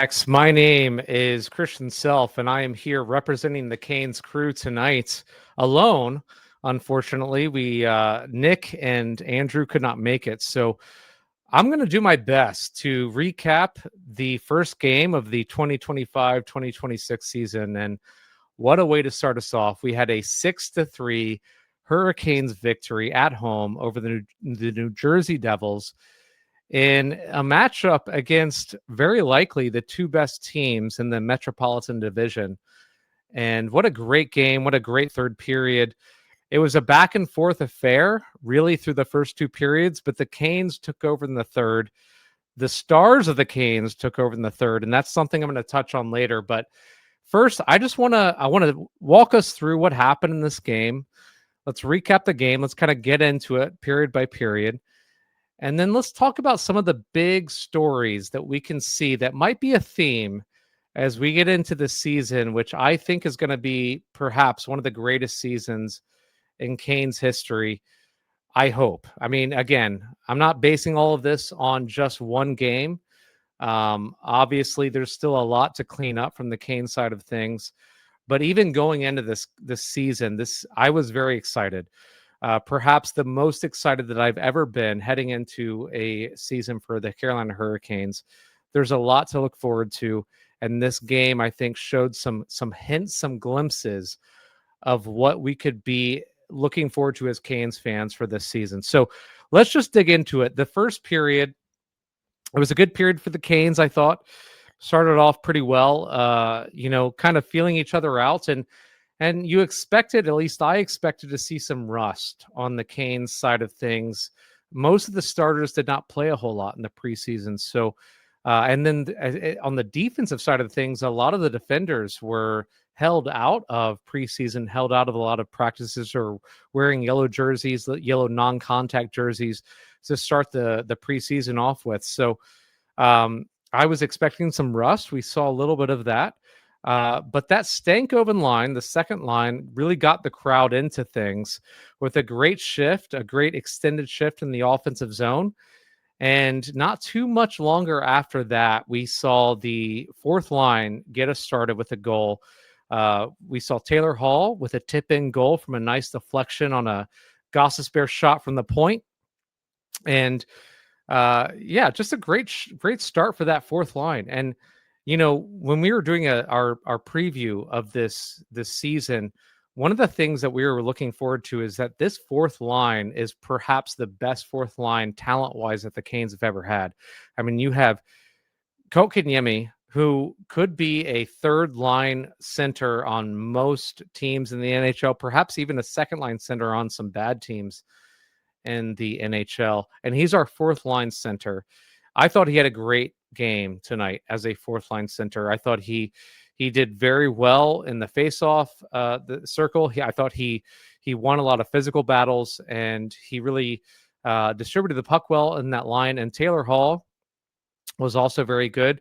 Max. My name is Christian Self, and I am here representing the Canes crew tonight alone. Unfortunately, we Nick and Andrew could not make it, so I'm going to do my best to recap the first game of the 2025-2026 season. And what a way to start us off! We had a 6-3 Hurricanes victory at home over the New Jersey Devils in a matchup against very likely the two best teams in the Metropolitan Division. And what a great game. What a great third period. It was a back and forth affair, really, through the first two periods, but the Canes took over in the third. The stars of the Canes took over in the third, and that's something I'm going to touch on later. But first, I want to walk us through what happened in this game. Let's recap the game. Let's kind of get into it period by period. And then let's talk about some of the big stories that we can see that might be a theme as we get into the season, which I think is going to be perhaps one of the greatest seasons in Canes history. I hope. I mean, again, I'm not basing all of this on just one game. Obviously, there's still a lot to clean up from the Canes side of things. But even going into this season, I was very excited. Perhaps the most excited that I've ever been heading into a season for the Carolina Hurricanes. There's a lot to look forward to, and this game, I think, showed some hints, some glimpses of what we could be looking forward to as Canes fans for this season. So let's just dig into it. The first period, it was a good period for the Canes, I thought. Started off pretty well, kind of feeling each other out, and you expected, at least I expected, to see some rust on the Canes side of things. Most of the starters did not play a whole lot in the preseason. So, and then on the defensive side of things, a lot of the defenders were held out of preseason, held out of a lot of practices, or wearing yellow jerseys, yellow non-contact jerseys to start the preseason off with. So I was expecting some rust. We saw a little bit of that. But that Stankoven line, the second line, really got the crowd into things with a great shift, a great extended shift in the offensive zone. And not too much longer after that, we saw the fourth line get us started with a goal. We saw Taylor Hall with a tip-in goal from a nice deflection on a Gostisbehere shot from the point. And just a great start for that fourth line. And when we were doing our preview of this season, one of the things that we were looking forward to is that this fourth line is perhaps the best fourth line talent-wise that the Canes have ever had. I mean, you have Kotkaniemi, who could be a third line center on most teams in the NHL, perhaps even a second line center on some bad teams in the NHL. And he's our fourth line center. I thought he had a great game tonight as a fourth line center. I thought he did very well in the face-off the circle. I thought he won a lot of physical battles, and he really distributed the puck well in that line. And Taylor Hall was also very good,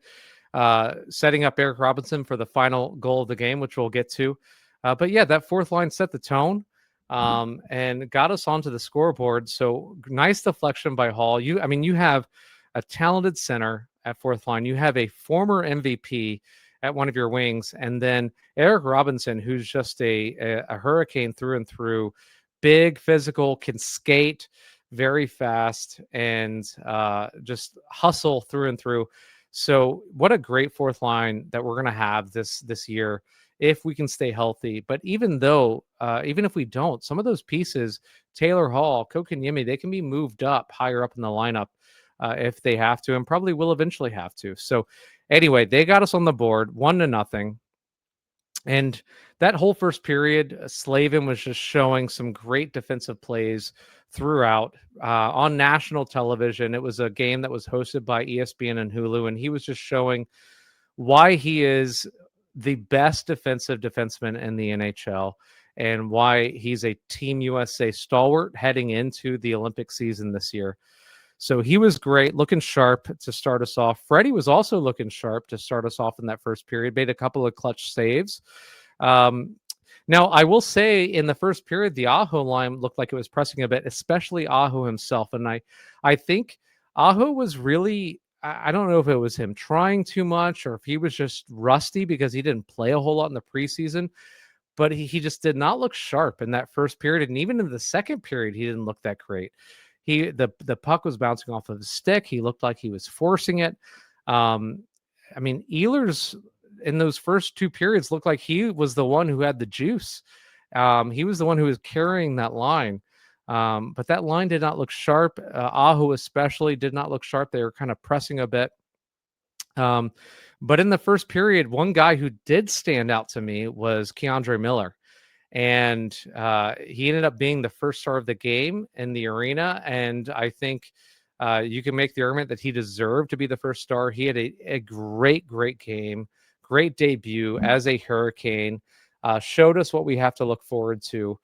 setting up Eric Robinson for the final goal of the game, which we'll get to. But yeah, that fourth line set the tone and got us onto the scoreboard. So nice deflection by Hall. You have a talented center at fourth line. You have a former MVP at one of your wings, and then Eric Robinson, who's just a Hurricane through and through, big, physical, can skate very fast, and just hustle through and through. So what a great fourth line that we're going to have this year if we can stay healthy. But even if we don't, some of those pieces, Taylor Hall, Kotkaniemi, they can be moved up higher up in the lineup if they have to, and probably will eventually have to. So anyway, they got us on the board 1-0. And that whole first period, Slavin was just showing some great defensive plays throughout on national television. It was a game that was hosted by ESPN and Hulu, and he was just showing why he is the best defensive defenseman in the NHL and why he's a Team USA stalwart heading into the Olympic season this year. So he was great, looking sharp to start us off. Freddie was also looking sharp to start us off in that first period, made a couple of clutch saves. Now, I will say in the first period, the Aho line looked like it was pressing a bit, especially Aho himself. And I think Aho was really I don't know if it was him trying too much or if he was just rusty because he didn't play a whole lot in the preseason, but he just did not look sharp in that first period. And even in the second period, he didn't look that great. The puck was bouncing off of his stick. He looked like he was forcing it. Um, I mean, Ehlers in those first two periods looked like he was the one who had the juice. He was the one who was carrying that line. But that line did not look sharp. Aho especially did not look sharp. They were kind of pressing a bit. But in the first period, one guy who did stand out to me was K'Andre Miller. And he ended up being the first star of the game in the arena. And I think you can make the argument that he deserved to be the first star. He had a great, great game, great debut as a Hurricane, showed us what we have to look forward to.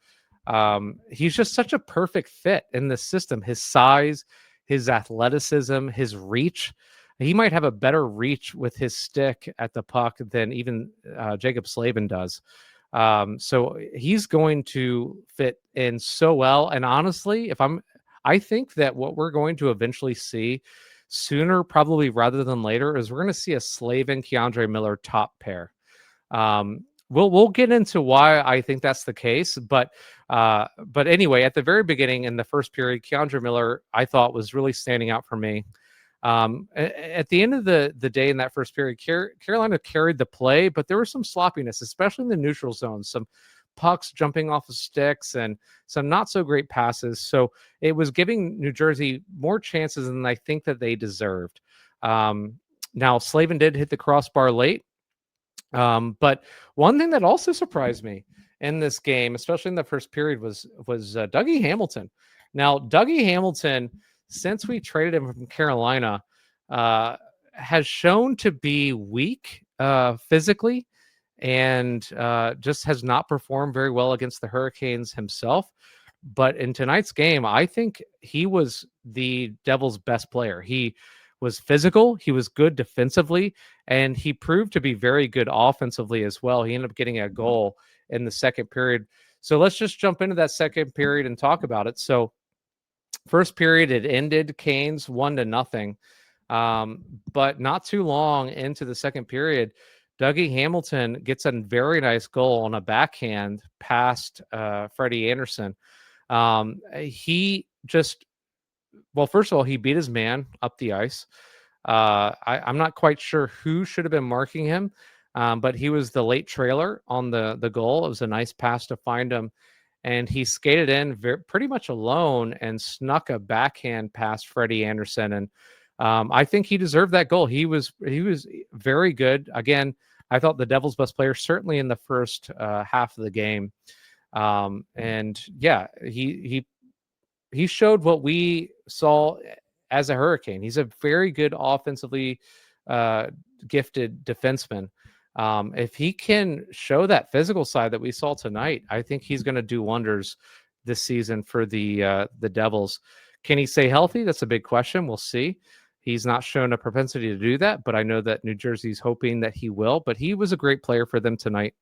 He's just such a perfect fit in the system. His size, his athleticism, his reach. He might have a better reach with his stick at the puck than even Jacob Slavin does. So he's going to fit in so well. And honestly, I think that what we're going to eventually see sooner, probably rather than later, is we're going to see a Slavin K'Andre Miller top pair. We'll get into why I think that's the case, but anyway, at the very beginning in the first period, K'Andre Miller I thought was really standing out for me. At the end of the day in that first period, Carolina carried the play, but there was some sloppiness, especially in the neutral zone, some pucks jumping off of sticks and some not so great passes. So it was giving New Jersey more chances than I think that they deserved. Now Slavin did hit the crossbar late. But one thing that also surprised me in this game, especially in the first period, was Dougie Hamilton. Now, Dougie Hamilton, since we traded him from Carolina, has shown to be weak physically and just has not performed very well against the Hurricanes himself. But in tonight's game, I think he was the Devils' best player. He was physical, he was good defensively, and he proved to be very good offensively as well. He ended up getting a goal in the second period. So let's just jump into that second period and talk about it. So first period, it ended Canes 1-0. But not too long into the second period, Dougie Hamilton gets a very nice goal on a backhand past Freddie Anderson. He just, well, first of all, he beat his man up the ice. I'm not quite sure who should have been marking him, but he was the late trailer on the goal. It was a nice pass to find him, and he skated in pretty much alone and snuck a backhand past Freddie Anderson. And I think he deserved that goal. He was very good. Again, I thought the Devils' best player, certainly in the first half of the game. And yeah, he showed what we saw as a Hurricane. He's a very good offensively gifted defenseman. If he can show that physical side that we saw tonight, I think he's going to do wonders this season for the Devils. Can he stay healthy? That's a big question. We'll see. He's not shown a propensity to do that, but I know that New Jersey's hoping that he will. But he was a great player for them tonight.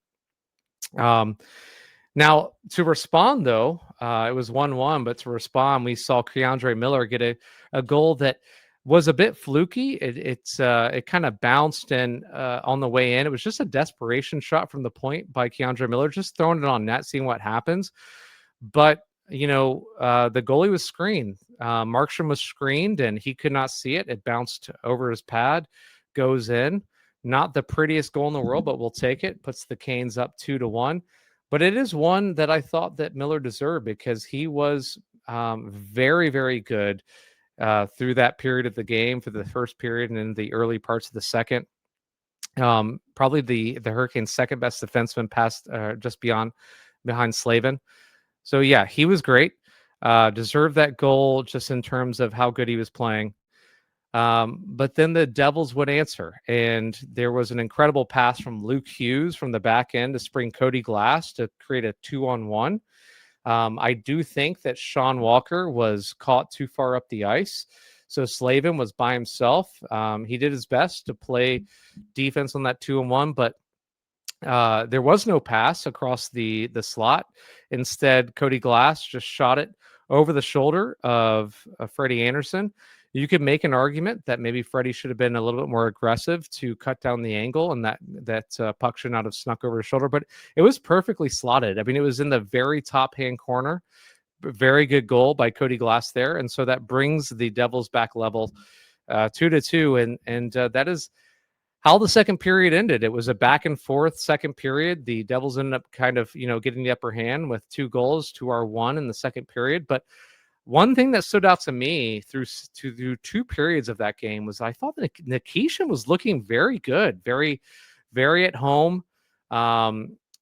Now, to respond, though, it was 1-1, but to respond, we saw K'Andre Miller get a goal that was a bit fluky. It kind of bounced in on the way in. It was just a desperation shot from the point by K'Andre Miller, just throwing it on net, seeing what happens. But, the goalie was screened. Markstrom was screened, and he could not see it. It bounced over his pad, goes in. Not the prettiest goal in the world, but we'll take it. Puts the Canes up 2-1. But it is one that I thought that Miller deserved because he was very, very good through that period of the game, for the first period and in the early parts of the second. Probably the Hurricanes' second best defenseman, past just behind Slavin. So yeah, he was great. Deserved that goal just in terms of how good he was playing. But then the Devils would answer, and there was an incredible pass from Luke Hughes from the back end to spring Cody Glass to create a 2-on-1. I do think that Sean Walker was caught too far up the ice, so Slavin was by himself. He did his best to play defense on that 2-on-1, but there was no pass across the slot. Instead, Cody Glass just shot it over the shoulder of Freddie Anderson. You could make an argument that maybe Freddie should have been a little bit more aggressive to cut down the angle, and that puck should not have snuck over his shoulder. But it was perfectly slotted. I mean, it was in the very top hand corner. Very good goal by Cody Glass there, and so that brings the Devils back level, 2-2, and that is how the second period ended. It was a back and forth second period. The Devils ended up kind of, getting the upper hand with 2 goals to our 1 in the second period. But one thing that stood out to me through 2 periods of that game was I thought that Nikishin was looking very good, very, very at home,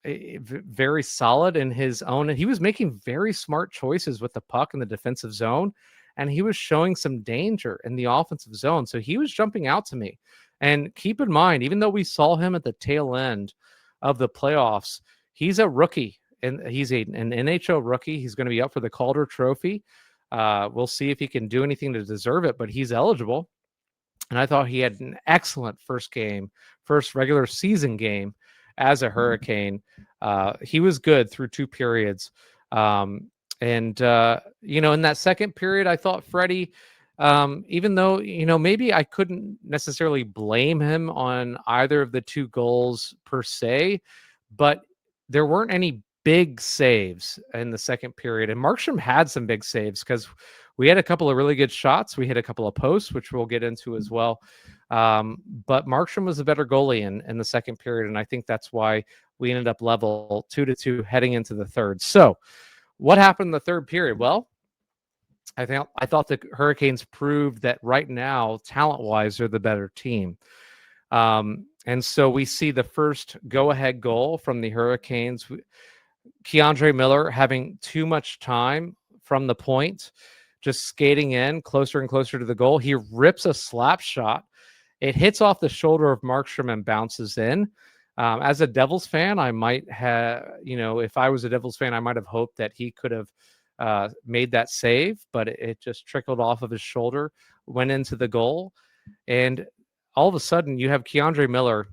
very solid in his own. And he was making very smart choices with the puck in the defensive zone, and he was showing some danger in the offensive zone. So he was jumping out to me. And keep in mind, even though we saw him at the tail end of the playoffs, he's a rookie, and he's an NHL rookie. He's going to be up for the Calder Trophy. We'll see if he can do anything to deserve it, but he's eligible. And I thought he had an excellent first regular season game as a Hurricane. He was good through 2 periods. In that second period, I thought Freddie, even though, maybe I couldn't necessarily blame him on either of the 2 goals per se, but there weren't any big saves in the second period. And Markstrom had some big saves because we had a couple of really good shots. We hit a couple of posts, which we'll get into as well. But Markstrom was a better goalie in the second period, and I think that's why we ended up level 2-2 heading into the third. So what happened in the third period? Well, I thought the Hurricanes proved that right now, talent-wise, they're the better team. And so we see the first go-ahead goal from the Hurricanes. K'Andre Miller having too much time from the point, just skating in closer and closer to the goal. He rips a slap shot. It hits off the shoulder of Markstrom and bounces in. As a Devils fan, I might have, if I was a Devils fan, I might have hoped that he could have made that save, but it just trickled off of his shoulder, went into the goal. And all of a sudden you have K'Andre Miller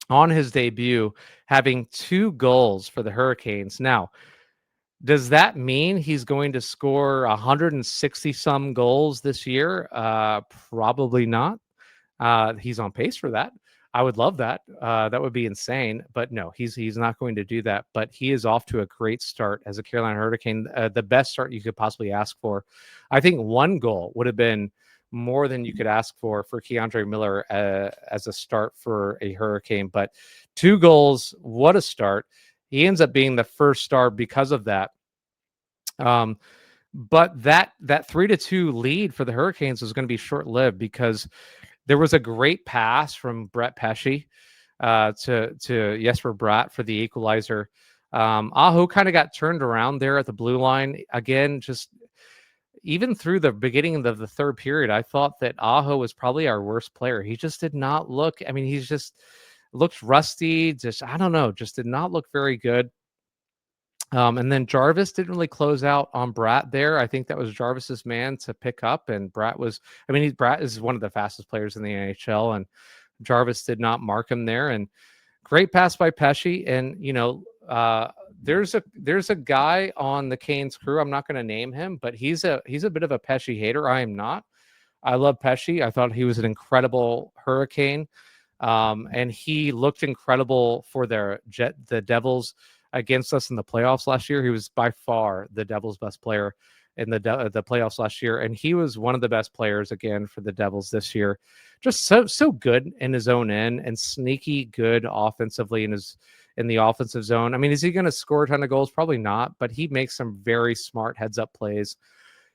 on his debut having 2 goals for the Hurricanes. Now, does that mean he's going to score 160 some goals this year? Probably not. He's on pace for that. I would love that. That would be insane. But no, he's not going to do that. But he is off to a great start as a Carolina Hurricane, the best start you could possibly ask for. I think 1 goal would have been more than you could ask for K'Andre Miller as a start for a Hurricane. But 2 goals, what a start. He ends up being the first star because of that. But that 3-2 lead for the Hurricanes was going to be short-lived because there was a great pass from Brett Pesce to Jesper Bratt for the equalizer. Aho kind of got turned around there at the blue line. Again, just even through the beginning of the third period, I thought that Aho was probably our worst player. He just did not look, I mean, he's just looked rusty. I don't know, just did not look very good. And then Jarvis didn't really close out on Bratt there. I think that was Jarvis's man to pick up, and Bratt is one of the fastest players in the NHL, and Jarvis did not mark him there. And great pass by Pesce. And there's a guy on the Canes crew. I'm not going to name him, but he's a bit of a Pesce hater. I am not. I love Pesce. I thought he was an incredible Hurricane, and he looked incredible for the Devils against us in the playoffs last year. He was by far the Devils' best player in the playoffs last year, and he was one of the best players again for the Devils this year. Just so good in his own end and sneaky good offensively in the offensive zone. I mean, is he going to score a ton of goals? Probably not, but he makes some very smart heads-up plays.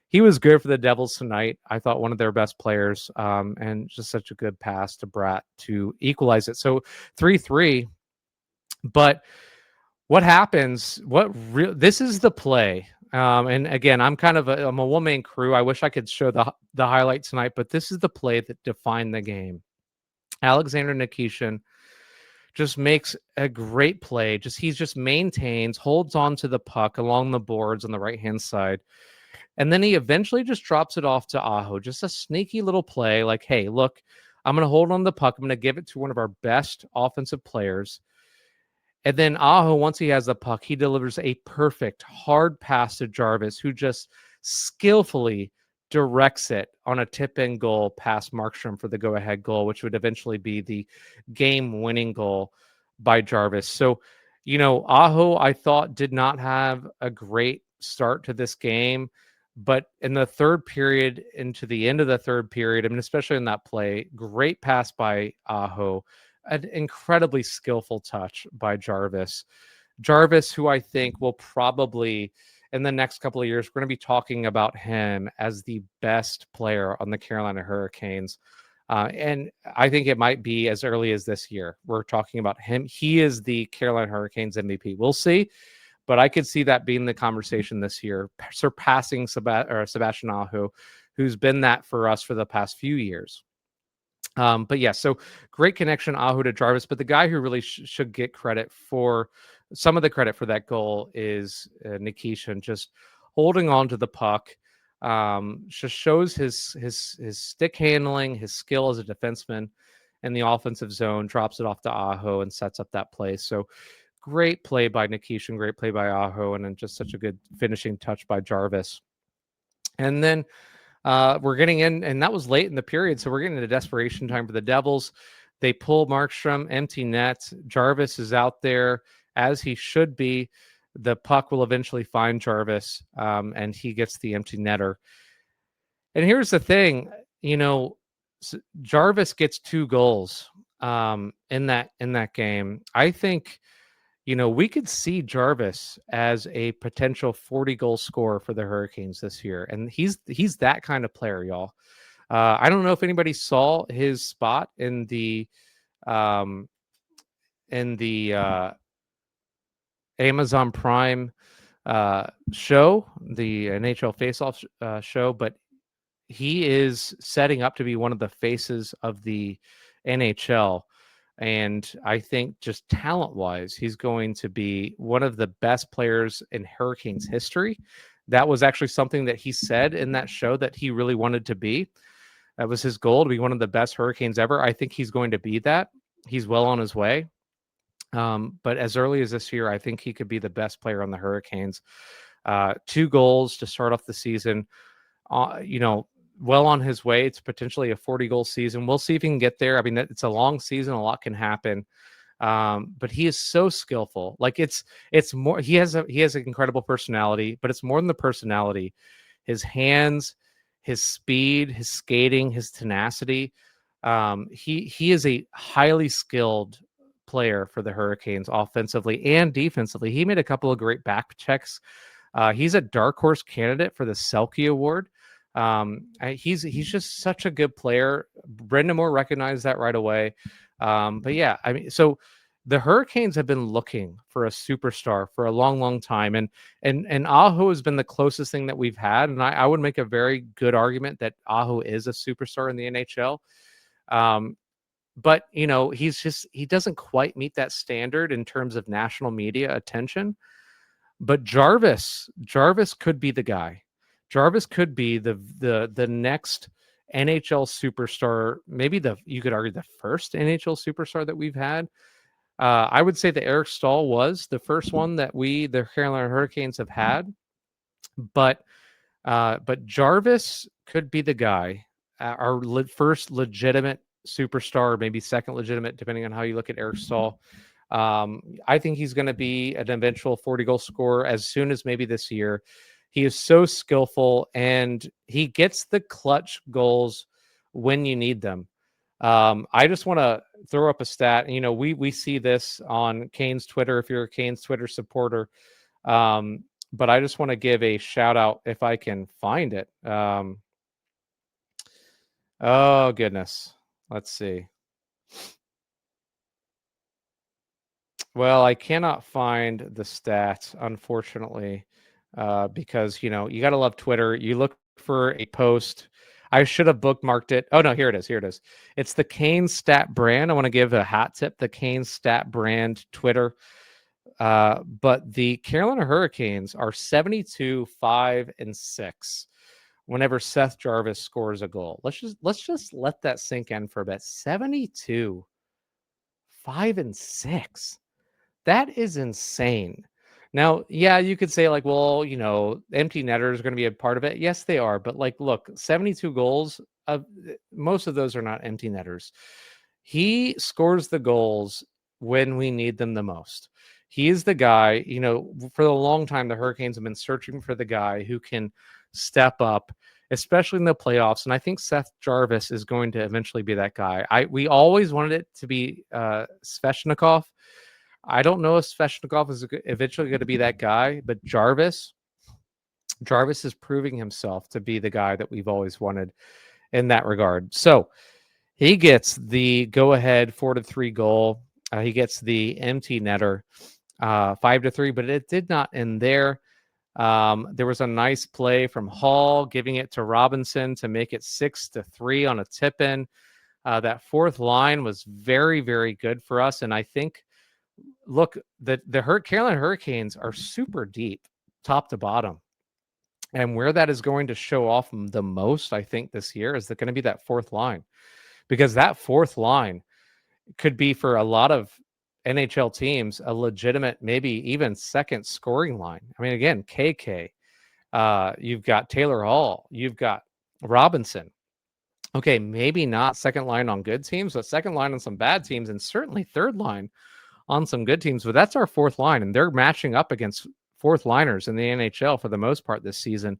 He was good for the Devils tonight. I thought one of their best players, and just such a good pass to Bratt to equalize it. So 3-3, but what happens? This is the play. And again, I'm a one-man crew. I wish I could show the highlight tonight, but this is the play that defined the game. Alexander Nikishin just makes a great play. He just maintains, holds on to the puck along the boards on the right-hand side. And then he eventually just drops it off to Aho. Just a sneaky little play like, hey, look, I'm going to hold on the puck. I'm going to give it to one of our best offensive players. And then Aho, once he has the puck, he delivers a perfect hard pass to Jarvis, who just skillfully directs it on a tip-in goal past Markstrom for the go-ahead goal, which would eventually be the game-winning goal by Jarvis. So, Aho, I thought, did not have a great start to this game, but in the third period, into the end of the third period, I mean, especially in that play, great pass by Aho, an incredibly skillful touch by Jarvis. Jarvis, who I think will probably, in the next couple of years, we're going to be talking about him as the best player on the Carolina Hurricanes. And I think it might be as early as this year. We're talking about him. He is the Carolina Hurricanes MVP. We'll see, but I could see that being the conversation this year, surpassing Sebastian Aho, who's been that for us for the past few years. But yeah, so great connection, Aho to Jarvis. But the guy who really should get credit for some of the credit for that goal is Nikishin, just holding on to the puck. Just shows his stick handling, his skill as a defenseman in the offensive zone. Drops it off to Aho and sets up that play. So great play by Nikishin, great play by Aho, and then just such a good finishing touch by Jarvis. And then we're getting in, and that was late in the period, so we're getting into desperation time for the Devils. They pull Markstrom, empty net. Jarvis is out there as he should be. The puck will eventually find Jarvis, and he gets the empty netter. And here's the thing, Jarvis gets 2 goals in that game. I think we could see Jarvis as a potential 40-goal scorer for the Hurricanes this year, and he's that kind of player, y'all. I don't know if anybody saw his spot in the Amazon Prime show, the NHL Faceoff show, but he is setting up to be one of the faces of the NHL. And I think just talent-wise, he's going to be one of the best players in Hurricanes history. That was actually something that he said in that show that he really wanted to be. That was his goal, to be one of the best Hurricanes ever. I think he's going to be that. He's well on his way. But as early as this year, I think he could be the best player on the Hurricanes. 2 goals to start off the season. Well on his way to potentially a 40-goal season. We'll see if he can get there. I mean, it's a long season. A lot can happen. But he is so skillful. Like it's more, he has an incredible personality, but it's more than the personality. His hands, his speed, his skating, his tenacity. He is a highly skilled player for the Hurricanes offensively and defensively. He made a couple of great back checks. He's a dark horse candidate for the Selke Award. He's just such a good player. Brendan Moore recognized that right away. But yeah, I mean, so the Hurricanes have been looking for a superstar for a long, long time, and Aho has been the closest thing that we've had. And I would make a very good argument that Aho is a superstar in the NHL. But he doesn't quite meet that standard in terms of national media attention. But Jarvis could be the guy. Jarvis could be the next NHL superstar, maybe you could argue the first NHL superstar that we've had. I would say that Eric Staal was the first one that the Carolina Hurricanes have had, but Jarvis could be the guy, our first legitimate superstar, maybe second legitimate, depending on how you look at Eric Staal. I think he's going to be an eventual 40-goal scorer as soon as maybe this year. He is so skillful, and he gets the clutch goals when you need them. I just want to throw up a stat. We see this on Canes Twitter if you're a Canes Twitter supporter. But I just want to give a shout out if I can find it. Oh, goodness. Let's see. Well, I cannot find the stat, unfortunately, because, you got to love Twitter. You look for a post. I should have bookmarked it. Oh, no, here it is. Here it is. It's the Canes Stat Brand. I want to give a hat tip, the Canes Stat Brand Twitter. But the Carolina Hurricanes are 72-5-6 whenever Seth Jarvis scores a goal. Let's just let that sink in for a bit. 72-5-6. That is insane. Now, yeah, you could say like, well, empty netters are going to be a part of it. Yes, they are. But like, look, 72 goals, most of those are not empty netters. He scores the goals when we need them the most. He is the guy, for a long time, the Hurricanes have been searching for the guy who can step up, especially in the playoffs. And I think Seth Jarvis is going to eventually be that guy. We always wanted it to be Svechnikov. I don't know if Svechnikov is eventually going to be that guy, but Jarvis is proving himself to be the guy that we've always wanted in that regard. So he gets the go-ahead 4-3 goal. He gets the empty netter 5-3, but it did not end there. There was a nice play from Hall, giving it to Robinson to make it 6-3 on a tip-in. That fourth line was very, very good for us, and I think, look, the Carolina Hurricanes are super deep, top to bottom. And where that is going to show off the most, I think, this year is going to be that fourth line, because that fourth line could be, for a lot of NHL teams, a legitimate, maybe even second scoring line. I mean, again, KK, you've got Taylor Hall, you've got Robinson. Okay, maybe not second line on good teams, but second line on some bad teams, and certainly third line on some good teams. But that's our fourth line, and they're matching up against fourth liners in the NHL for the most part this season.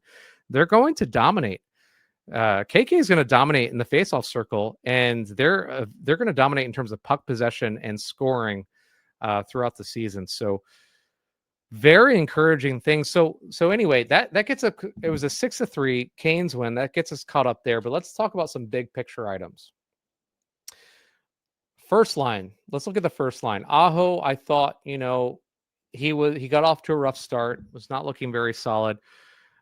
They're going to dominate. KK is going to dominate in the faceoff circle, and they're going to dominate in terms of puck possession and scoring throughout the season. So very encouraging thing. So anyway, that gets it was a 6-3 Canes win. That gets us caught up there. But let's talk about some big picture items. First line. Let's look at the first line. Aho, I thought, he got off to a rough start, was not looking very solid,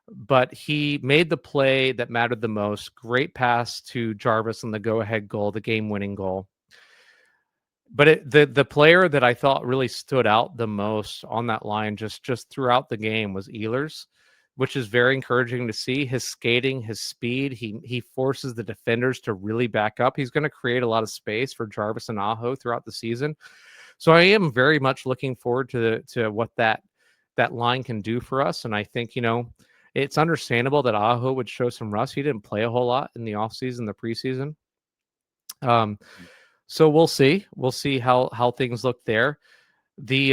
but he made the play that mattered the most. Great pass to Jarvis on the go-ahead goal, the game-winning goal. But the player that I thought really stood out the most on that line just throughout the game was Ehlers, which is very encouraging to see. His skating, his speed, he forces the defenders to really back up. He's going to create a lot of space for Jarvis and Aho throughout the season. So I am very much looking forward to what that line can do for us. And I think, it's understandable that Aho would show some rust. He didn't play a whole lot in the offseason, the preseason. So we'll see. We'll see how things look there. The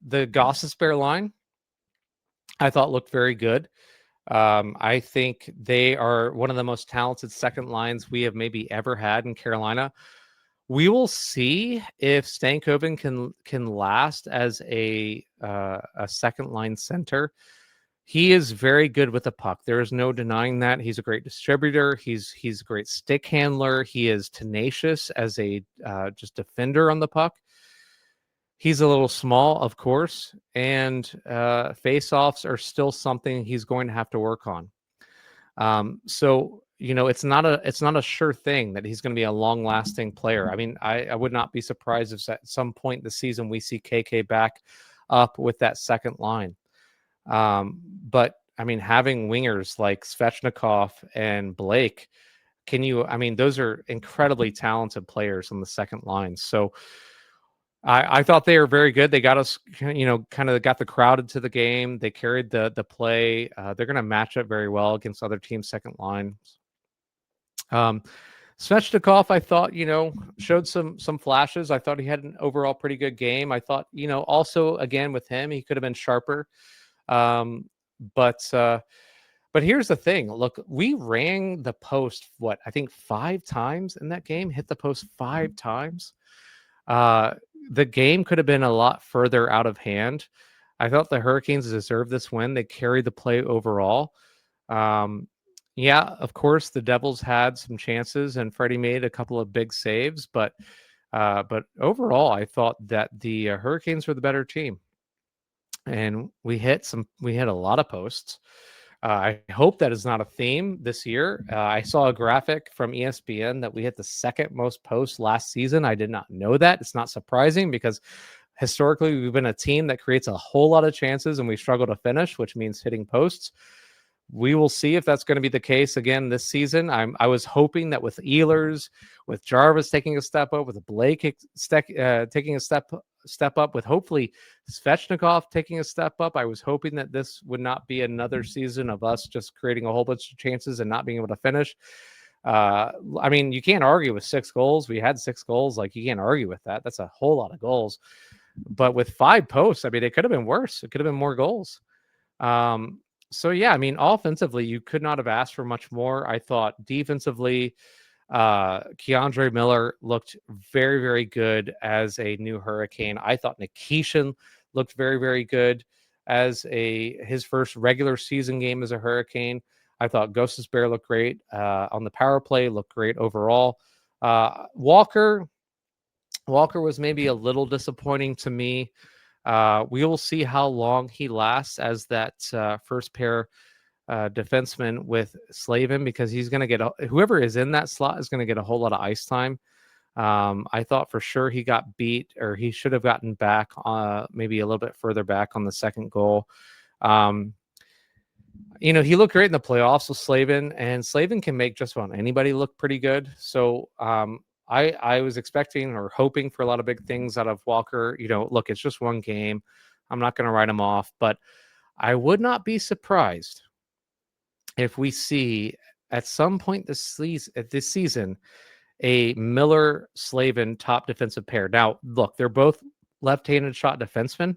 Gostisbehere line, I thought, looked very good. I think they are one of the most talented second lines we have maybe ever had in Carolina. We will see if Stankoven can last as a second line center. He is very good with the puck. There is no denying that. He's a great distributor. He's a great stick handler. He is tenacious as a just defender on the puck. He's a little small, of course, and face-offs are still something he's going to have to work on. So it's not a sure thing that he's going to be a long-lasting player. I mean, I would not be surprised if at some point this season we see KK back up with that second line. But I mean, having wingers like Svechnikov and Blake, those are incredibly talented players on the second line. So I thought they were very good. They got us, kind of got the crowd into the game. They carried the play. They're going to match up very well against other teams' second lines. Svechnikov, I thought, showed some flashes. I thought he had an overall pretty good game. I thought, also again with him, he could have been sharper. But here's the thing. Look, we rang the post, I think 5 times in that game, hit the post 5 times. The game could have been a lot further out of hand. I thought the Hurricanes deserved this win. They carried the play overall. Yeah, of course, the Devils had some chances, and Freddie made a couple of big saves, but overall, I thought that the Hurricanes were the better team. And we hit a lot of posts. I hope that is not a theme this year. I saw a graphic from ESPN that we hit the second most posts last season. I did not know that. It's not surprising because historically we've been a team that creates a whole lot of chances and we struggle to finish, which means hitting posts. We will see if that's going to be the case again this season. I was hoping that with Ehlers, with Jarvis taking a step up, with Blake taking a step step up with hopefully Svechnikov taking a step up. I was hoping that this would not be another season of us just creating a whole bunch of chances and not being able to finish. I mean, you can't argue with 6 goals. We had 6 goals. Like, you can't argue with that. That's a whole lot of goals. But with 5 posts, I mean, it could have been worse. It could have been more goals. So yeah, I mean, offensively, you could not have asked for much more. I thought defensively, Keandre Miller looked very, very good as a new Hurricane. I thought Nikishin looked very, very good as his first regular season game as a Hurricane. I thought Gostis Bear looked great on the power play, looked great overall. Walker was maybe a little disappointing to me. We will see how long he lasts as that first pair defenseman with Slavin, because he's going to get whoever is in that slot is going to get a whole lot of ice time. I thought for sure he got beat, or he should have gotten back maybe a little bit further back on the second goal. He looked great in the playoffs with Slavin, and Slavin can make just about anybody look pretty good. So I was expecting or hoping for a lot of big things out of Walker. Look, it's just one game. I'm not going to write him off, but I would not be surprised if we see at some point this season a Miller Slavin top defensive pair. Now, look, they're both left-handed shot defensemen.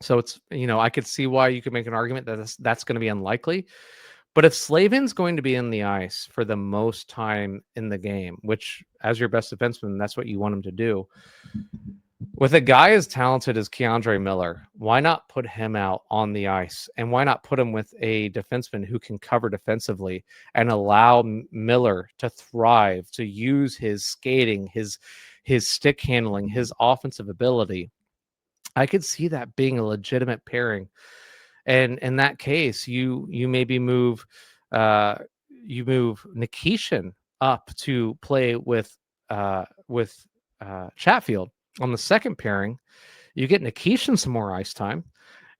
So it's, I could see why you could make an argument that that's going to be unlikely. But if Slavin's going to be in the ice for the most time in the game, which as your best defenseman, that's what you want him to do. With a guy as talented as Keandre Miller, why not put him out on the ice? And why not put him with a defenseman who can cover defensively and allow Miller to thrive, to use his skating, his stick handling, his offensive ability? I could see that being a legitimate pairing. And in that case, you maybe move Nikishin up to play with Chatfield on the second pairing. You get Nikishin some more ice time,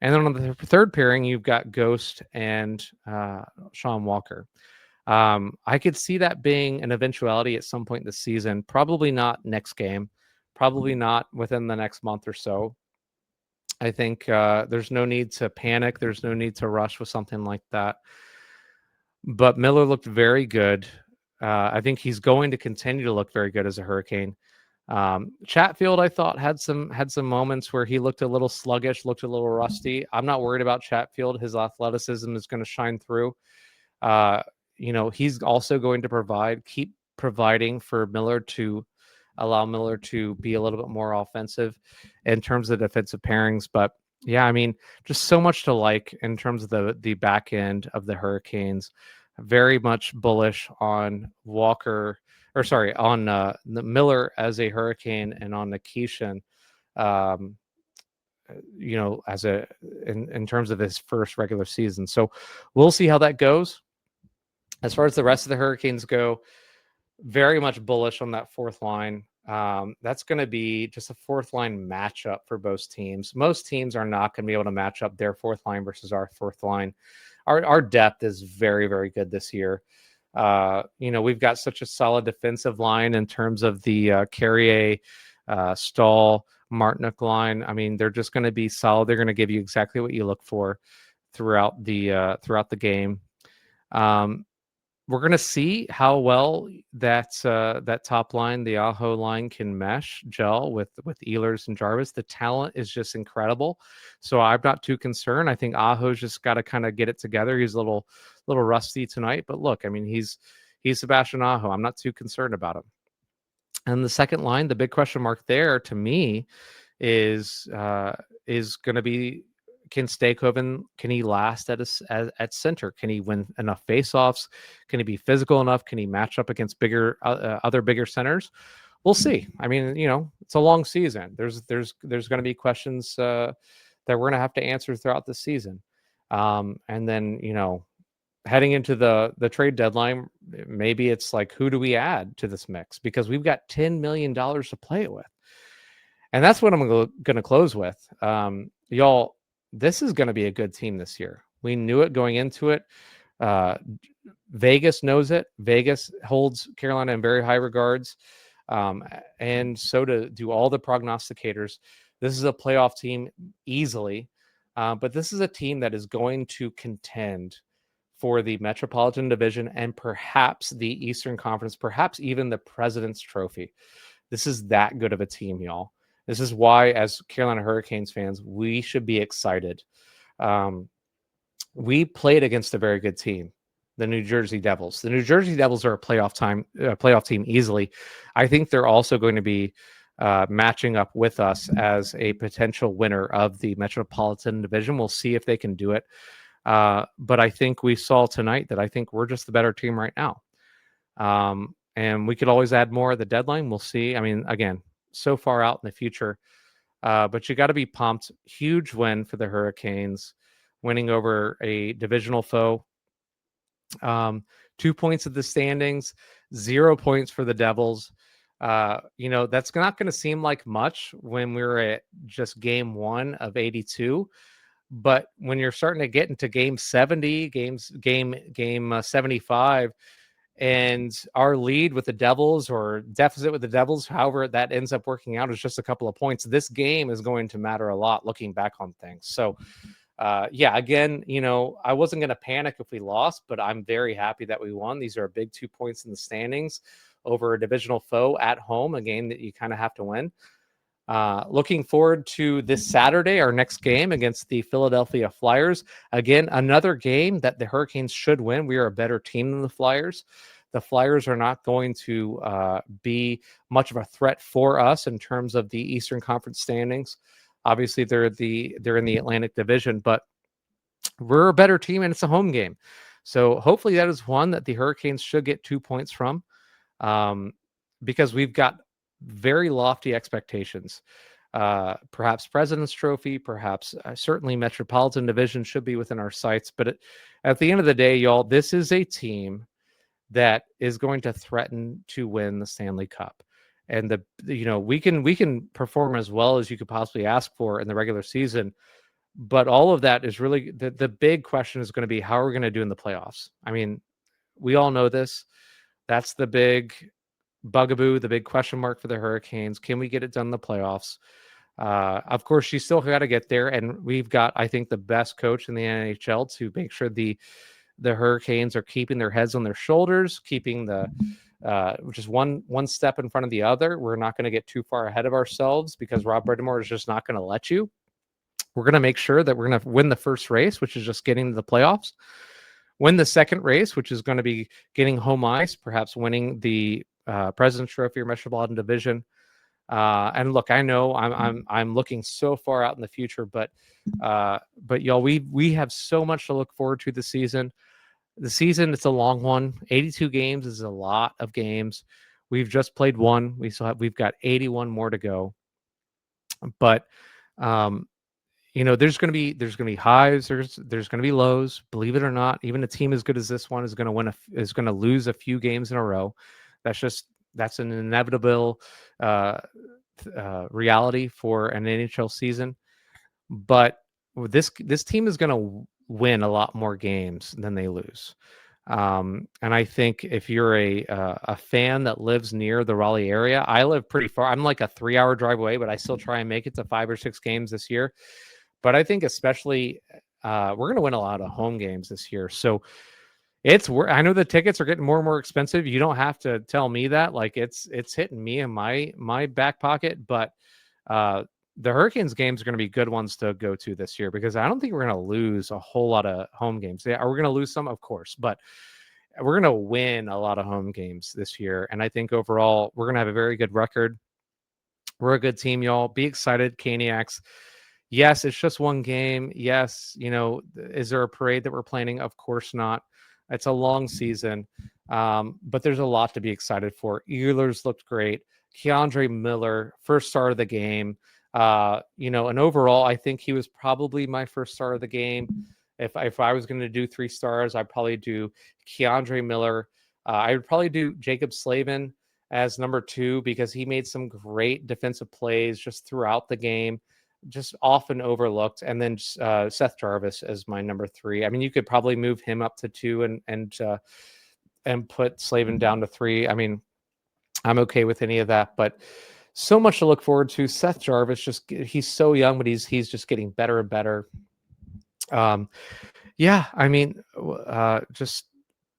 and then on the third pairing, you've got Ghost and Sean Walker. I could see that being an eventuality at some point this season. Probably not next game. Probably not within the next month or so. I think there's no need to panic. There's no need to rush with something like that. But Miller looked very good. I think he's going to continue to look very good as a Hurricane. Chatfield, I thought, had some moments where he looked a little sluggish, looked a little rusty. I'm not worried about Chatfield. His athleticism is going to shine through. He's also going to keep providing for Miller to allow Miller to be a little bit more offensive in terms of defensive pairings. But yeah, I mean, just so much to like in terms of the back end of the Hurricanes. Very much bullish on Walker, on the Miller as a Hurricane, and on Nikishin, in terms of his first regular season. So we'll see how that goes. As far as the rest of the Hurricanes go, very much bullish on that fourth line. That's going to be just a fourth line matchup for both teams. Most teams are not going to be able to match up their fourth line versus our fourth line. Our depth is very, very good this year. We've got such a solid defensive line in terms of the Carrier, Stahl, Martinook line. I mean, they're just going to be solid. They're going to give you exactly what you look for throughout the game. We're going to see how well that top line, the Aho line, can gel with Ehlers and Jarvis. The talent is just incredible. So I'm not too concerned. I think Aho's just got to kind of get it together. He's a little rusty tonight, but look, I mean, he's Sebastian Aho. I'm not too concerned about him. And the second line, the big question mark there to me is going to be, can Staykoven, can he last at center? Can he win enough faceoffs? Can he be physical enough? Can he match up against other bigger centers? We'll see. I mean, it's a long season. There's going to be questions that we're going to have to answer throughout the season. And then, heading into the trade deadline, maybe it's like, who do we add to this mix? Because we've got $10 million to play with. And that's what I'm going to close with. Y'all, this is going to be a good team this year. We knew it going into it. Vegas knows it. Vegas holds Carolina in very high regards. And so do all the prognosticators. This is a playoff team easily, but this is a team that is going to contend for the Metropolitan Division and perhaps the Eastern Conference, perhaps even the President's Trophy. This is that good of a team, y'all. This is why, as Carolina Hurricanes fans, we should be excited. We played against a very good team, the New Jersey Devils. The New Jersey Devils are a playoff team easily. I think they're also going to be matching up with us as a potential winner of the Metropolitan Division. We'll see if they can do it. But I think we saw tonight that I think we're just the better team right now. And we could always add more at the deadline. We'll see. I mean, again, so far out in the future. But you got to be pumped. Huge win for the Hurricanes, winning over a divisional foe. 2 points at the standings, 0 points for the Devils. That's not going to seem like much when we're at just game 1 of 82. But when you're starting to get into game 70, game 75, and our lead with the Devils or deficit with the Devils, however that ends up working out, is just a couple of points. This game is going to matter a lot looking back on things. So, again, I wasn't going to panic if we lost, but I'm very happy that we won. These are big 2 points in the standings over a divisional foe at home, a game that you kind of have to win. Looking forward to this Saturday, our next game against the Philadelphia Flyers. Again, another game that the Hurricanes should win. We are a better team than the Flyers. The Flyers are not going to be much of a threat for us in terms of the Eastern Conference standings. Obviously, they're in the Atlantic Division, but we're a better team, and it's a home game. So hopefully that is one that the Hurricanes should get 2 points from, because we've got very lofty expectations. Perhaps President's Trophy, perhaps certainly Metropolitan Division should be within our sights. But at the end of the day, y'all, this is a team that is going to threaten to win the Stanley Cup. And we can perform as well as you could possibly ask for in the regular season. But all of that is really the big question is going to be, how are we going to do in the playoffs? I mean, we all know this. That's the big bugaboo, the big question mark for the Hurricanes. Can we get it done in the playoffs? Of course, you still got to get there. And we've got, I think, the best coach in the NHL to make sure the Hurricanes are keeping their heads on their shoulders, keeping just one step in front of the other. We're not going to get too far ahead of ourselves because Rob Bridmore is just not going to let you. We're going to make sure that we're going to win the first race, which is just getting to the playoffs. Win the second race, which is going to be getting home ice, perhaps winning the President's Trophy or Metropolitan Division. And look, I know I'm looking so far out in the future, but y'all, we have so much to look forward to this season. The season, it's a long one. 82 games is a lot of games. We've just played one. We've got 81 more to go. But there's going to be highs. There's going to be lows. Believe it or not, even a team as good as this one is going to lose a few games in a row. That's an inevitable reality for an NHL season. But this team is going to win a lot more games than they lose. And I think if you're a fan that lives near the Raleigh area, I live pretty far. I'm like a 3-hour drive away, but I still try and make it to 5 or 6 games this year. But I think especially we're going to win a lot of home games this year. So I know the tickets are getting more and more expensive. You don't have to tell me that. Like it's hitting me in my back pocket. But the Hurricanes games are going to be good ones to go to this year because I don't think we're going to lose a whole lot of home games. Yeah, are we going to lose some? Of course, but we're going to win a lot of home games this year. And I think overall we're going to have a very good record. We're a good team, y'all. Be excited, Caniacs. Yes, it's just one game. Yes, is there a parade that we're planning? Of course not. It's a long season, but there's a lot to be excited for. Ehlers looked great. K'Andre Miller, first star of the game. And overall, I think he was probably my first star of the game. If I was going to do 3 stars, I'd probably do K'Andre Miller. I would probably do Jacob Slavin as number 2 because he made some great defensive plays just throughout the game, just often overlooked. And then Seth Jarvis as my number 3. I mean, you could probably move him up to 2 and put Slavin down to 3. I mean, I'm okay with any of that, but so much to look forward to. Seth Jarvis, he's so young, but he's just getting better and better. Yeah, I mean, just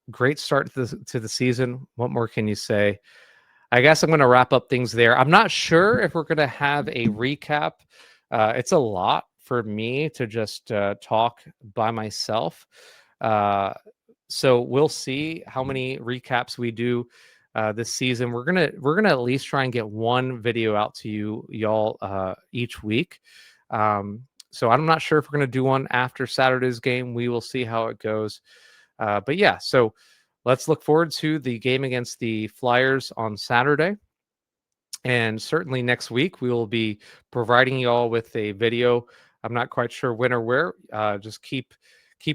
great start to the season. What more can you say? I guess I'm going to wrap up things there. I'm not sure if we're going to have a recap. It's a lot for me to just talk by myself. So we'll see how many recaps we do this season. We're gonna at least try and get one video out to y'all each week. So I'm not sure if we're gonna do one after Saturday's game. We will see how it goes. But yeah, so let's look forward to the game against the Flyers on Saturday. And certainly next week, we will be providing you all with a video. I'm not quite sure when or where. Just keep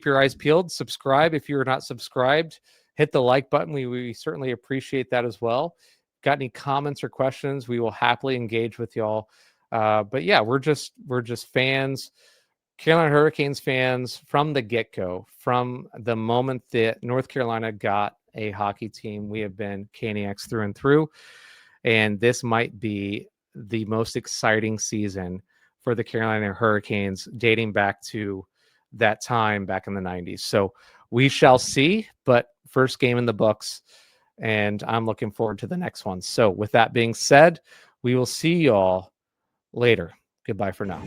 your eyes peeled. Subscribe if you're not subscribed. Hit the like button. We certainly appreciate that as well. Got any comments or questions? We will happily engage with y'all. But yeah, we're just fans. Carolina Hurricanes fans from the get-go, from the moment that North Carolina got a hockey team. We have been Caniacs through and through, and this might be the most exciting season for the Carolina Hurricanes dating back to that time back in the 90s. So we shall see, but first game in the books, and I'm looking forward to the next one. So with that being said, we will see y'all later. Goodbye for now.